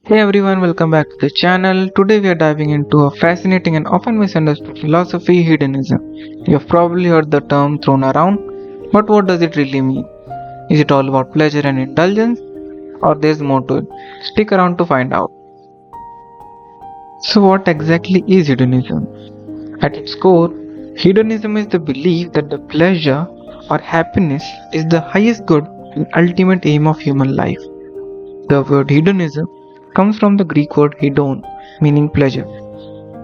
Hey everyone, welcome back to the channel. Today we are diving into a fascinating and often misunderstood philosophy, hedonism. You've probably heard the term thrown around, but what does it really mean? Is it all about pleasure and indulgence, or there's more to it? Stick around to find out. So, what exactly is hedonism? At its core, hedonism is the belief that the pleasure or happiness is the highest good and ultimate aim of human life. The word hedonism comes from the Greek word hedon, meaning pleasure.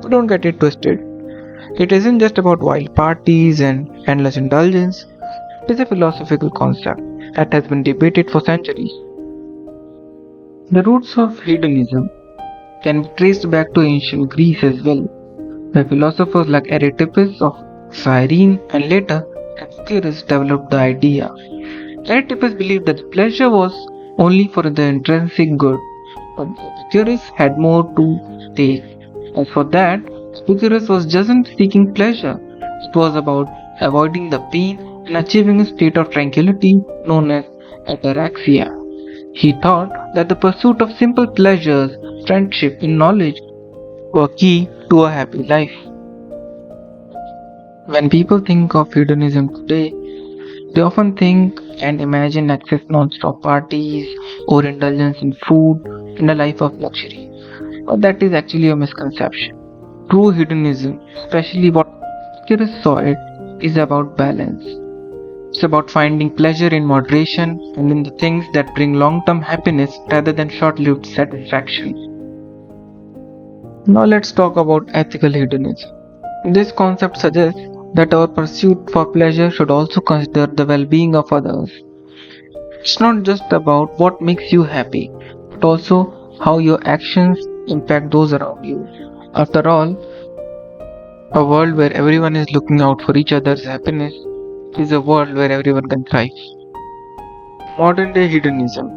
But don't get it twisted. It isn't just about wild parties and endless indulgence. It is a philosophical concept that has been debated for centuries. The roots of hedonism can be traced back to ancient Greece as well, where philosophers like Aristippus of Cyrene and later Epicurus developed the idea. Aristippus believed that pleasure was only for the intrinsic good, but Epicurus had more to take. As for that, Epicurus was just seeking pleasure, it was about avoiding the pain and achieving a state of tranquility known as ataraxia. He thought that the pursuit of simple pleasures, friendship, and knowledge were key to a happy life. When people think of hedonism today, they often think and imagine access non-stop parties or indulgence in food and a life of luxury. But that is actually a misconception. True hedonism, especially what Epicurus saw it, is about balance. It's about finding pleasure in moderation and in the things that bring long-term happiness rather than short-lived satisfaction. Now let's talk about ethical hedonism. This concept suggests that our pursuit for pleasure should also consider the well-being of others. It's not just about what makes you happy, but also how your actions impact those around you. After all, a world where everyone is looking out for each other's happiness is a world where everyone can thrive. Modern day hedonism,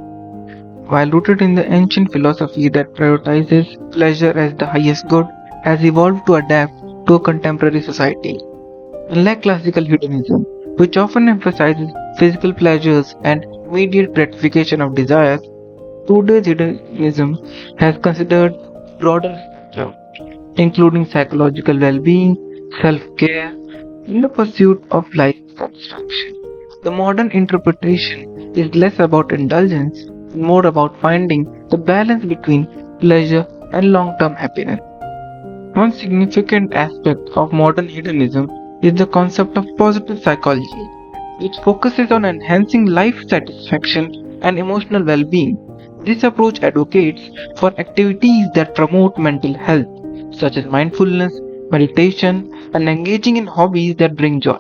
while rooted in the ancient philosophy that prioritizes pleasure as the highest good, has evolved to adapt to a contemporary society. Unlike classical hedonism, which often emphasizes physical pleasures and immediate gratification of desires, today's hedonism has considered broader spectrum, including psychological well-being, self-care, and the pursuit of life satisfaction. The modern interpretation is less about indulgence and more about finding the balance between pleasure and long-term happiness. One significant aspect of modern hedonism is the concept of positive psychology, which focuses on enhancing life satisfaction and emotional well being. This approach advocates for activities that promote mental health, such as mindfulness, meditation, and engaging in hobbies that bring joy.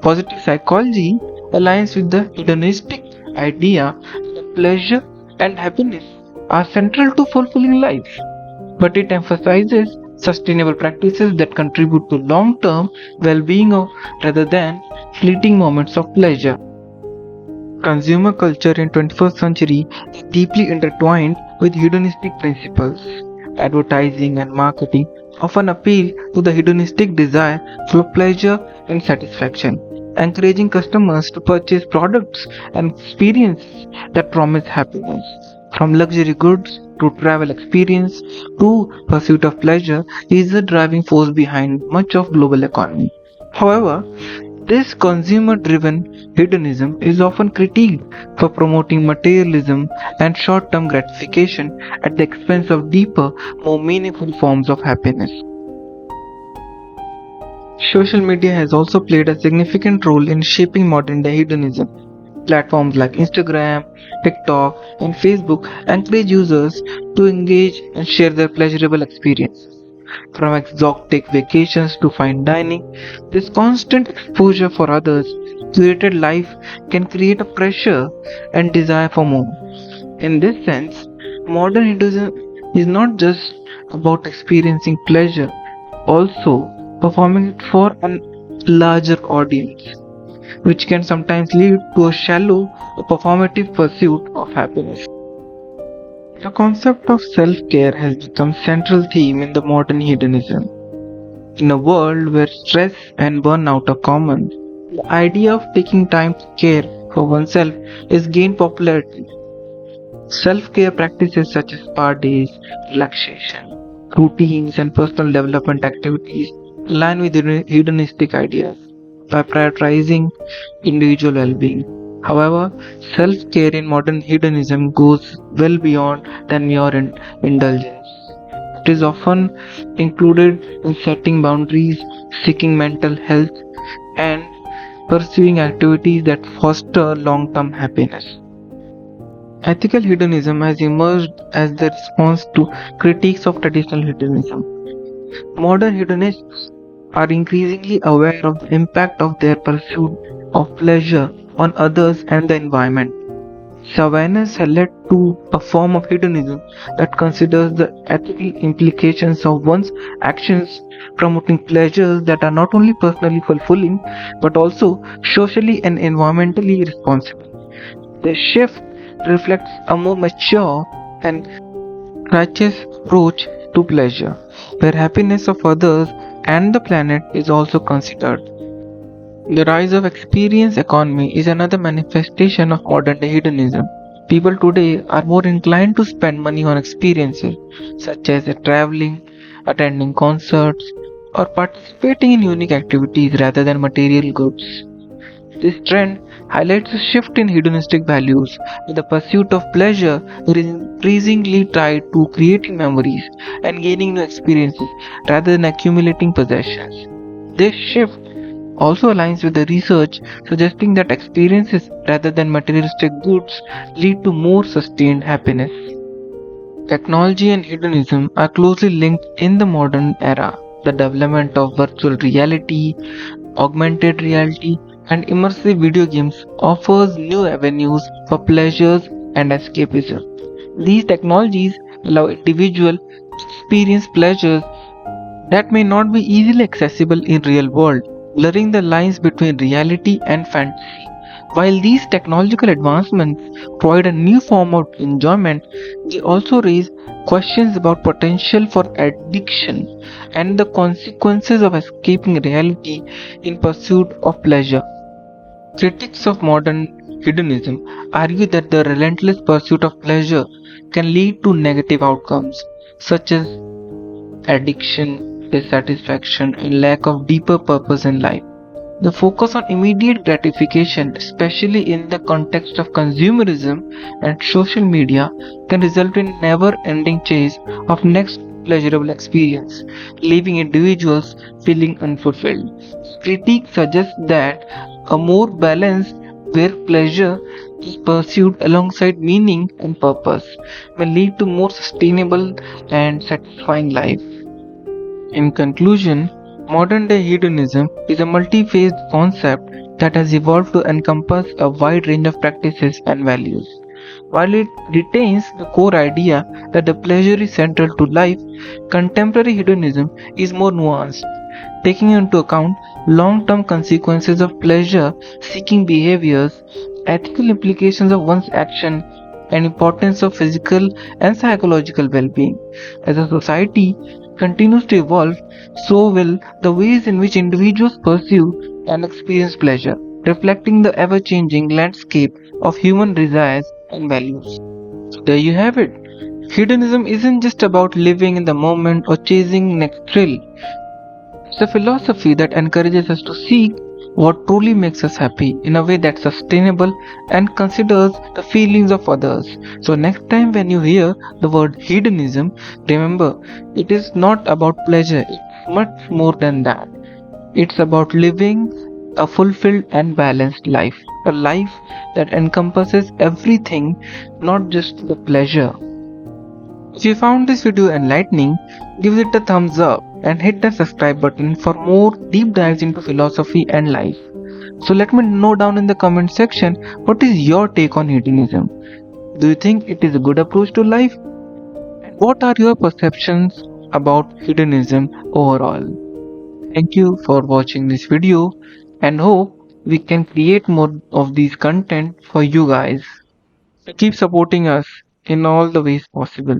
Positive psychology aligns with the hedonistic idea that pleasure and happiness are central to fulfilling life, but it emphasizes sustainable practices that contribute to long term well being rather than fleeting moments of pleasure. Consumer culture in 21st century is deeply intertwined with hedonistic principles. Advertising and marketing often appeal to the hedonistic desire for pleasure and satisfaction, encouraging customers to purchase products and experiences that promise happiness. From luxury goods to travel experience to pursuit of pleasure is the driving force behind much of global economy. However, this consumer-driven hedonism is often critiqued for promoting materialism and short-term gratification at the expense of deeper, more meaningful forms of happiness. Social media has also played a significant role in shaping modern-day hedonism. Platforms like Instagram, TikTok, and Facebook encourage users to engage and share their pleasurable experiences. From exotic vacations to fine dining, this constant exposure for others' curated life can create a pressure and desire for more. In this sense, modern Hinduism is not just about experiencing pleasure, also performing it for a larger audience, which can sometimes lead to a shallow or performative pursuit of happiness. The concept of self-care has become central theme in the modern hedonism. In a world where stress and burnout are common, the idea of taking time to care for oneself is gained popularity. Self-care practices such as spa days, relaxation, routines, and personal development activities align with hedonistic ideas by prioritizing individual well-being. However, self-care in modern hedonism goes well beyond than mere indulgence. It is often included in setting boundaries, seeking mental health, and pursuing activities that foster long-term happiness. Ethical hedonism has emerged as the response to critiques of traditional hedonism. Modern hedonists are increasingly aware of the impact of their pursuit of pleasure on others and the environment. This awareness has led to a form of hedonism that considers the ethical implications of one's actions, promoting pleasures that are not only personally fulfilling but also socially and environmentally responsible. This shift reflects a more mature and righteous approach to pleasure, where happiness of others and the planet is also considered. The rise of experience economy is another manifestation of modern day hedonism. People today are more inclined to spend money on experiences such as traveling, attending concerts, or participating in unique activities rather than material goods. This trend highlights a shift in hedonistic values, with the pursuit of pleasure increasingly tied to creating memories and gaining new experiences rather than accumulating possessions. This shift also aligns with the research suggesting that experiences rather than materialistic goods lead to more sustained happiness. Technology and hedonism are closely linked in the modern era. The development of virtual reality, augmented reality, and immersive video games offers new avenues for pleasures and escapism. These technologies allow individuals to experience pleasures that may not be easily accessible in real world, blurring the lines between reality and fantasy. While these technological advancements provide a new form of enjoyment, they also raise questions about potential for addiction and the consequences of escaping reality in pursuit of pleasure. Critics of modern hedonism argue that the relentless pursuit of pleasure can lead to negative outcomes, such as addiction, dissatisfaction, and lack of deeper purpose in life. The focus on immediate gratification, especially in the context of consumerism and social media, can result in never ending chase of next pleasurable experience, leaving individuals feeling unfulfilled. Critique suggests that a more balanced, where pleasure is pursued alongside meaning and purpose, may lead to more sustainable and satisfying life. In conclusion, modern day hedonism is a multi-phased concept that has evolved to encompass a wide range of practices and values. While it retains the core idea that the pleasure is central to life, contemporary hedonism is more nuanced, taking into account long term consequences of pleasure seeking behaviors, ethical implications of one's action, and importance of physical and psychological well being. As a society continues to evolve, so will the ways in which individuals pursue and experience pleasure, reflecting the ever changing landscape of human desires and values. So, there you have it. Hedonism isn't just about living in the moment or chasing next thrill. It's a philosophy that encourages us to seek what truly makes us happy in a way that's sustainable and considers the feelings of others. So, next time when you hear the word hedonism, remember it is not about pleasure, it's much more than that. It's about living a fulfilled and balanced life, a life that encompasses everything, not just the pleasure. If you found this video enlightening, give it a thumbs up and hit the subscribe button for more deep dives into philosophy and life. So let me know down in the comment section what is your take on hedonism. Do you think it is a good approach to life? And what are your perceptions about hedonism overall? Thank you for watching this video and hope we can create more of these content for you guys. Keep supporting us in all the ways possible.